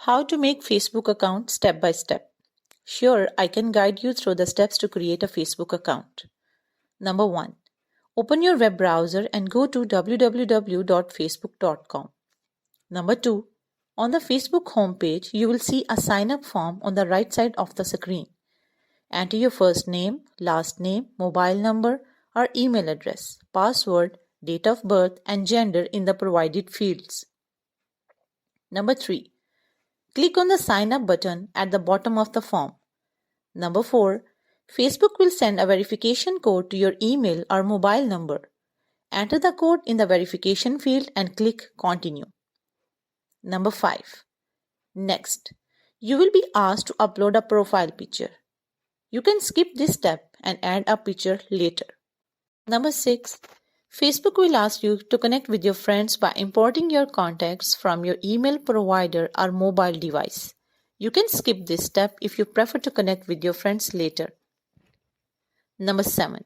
How to make Facebook account step by step. Sure, I can guide you through the steps to create a Facebook account. Number 1. Open your web browser and go to www.facebook.com. Number 2. On the Facebook homepage, you will see a sign up form on the right side of the screen. Enter your first name, last name, mobile number or email address, password, date of birth and gender in the provided fields. Number 3. Click on the sign up button at the bottom of the form. Number 4. Facebook will send a verification code to your email or mobile number. Enter the code in the verification field and click Continue. Number 5. Next, you will be asked to upload a profile picture. You can skip this step and add a picture later. Number 6. Facebook will ask you to connect with your friends by importing your contacts from your email provider or mobile device. You can skip this step if you prefer to connect with your friends later. Number 7.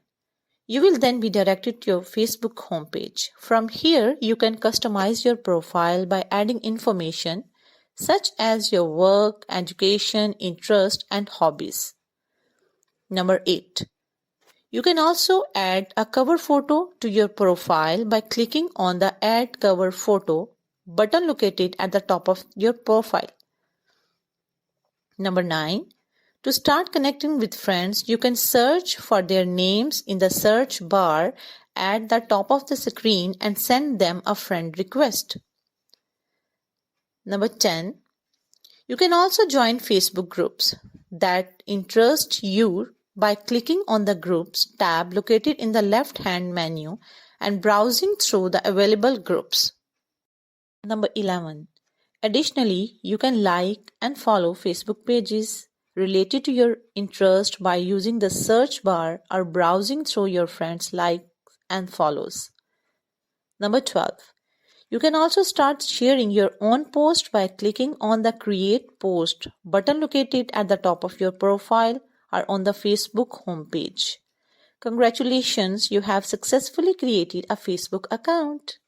You will then be directed to your Facebook homepage. From here, you can customize your profile by adding information such as your work, education, interest, and hobbies. Number 8. You can also add a cover photo to your profile by clicking on the Add Cover Photo button located at the top of your profile. Number 9. To start connecting with friends, you can search for their names in the search bar at the top of the screen and send them a friend request. Number 10. You can also join Facebook groups that interest you by clicking on the Groups tab located in the left-hand menu and browsing through the available groups. Number 11. Additionally, you can like and follow Facebook pages related to your interest by using the search bar or browsing through your friends' likes and follows. Number 12. You can also start sharing your own post by clicking on the Create Post button located at the top of your profile or on the Facebook homepage. Congratulations, you have successfully created a Facebook account.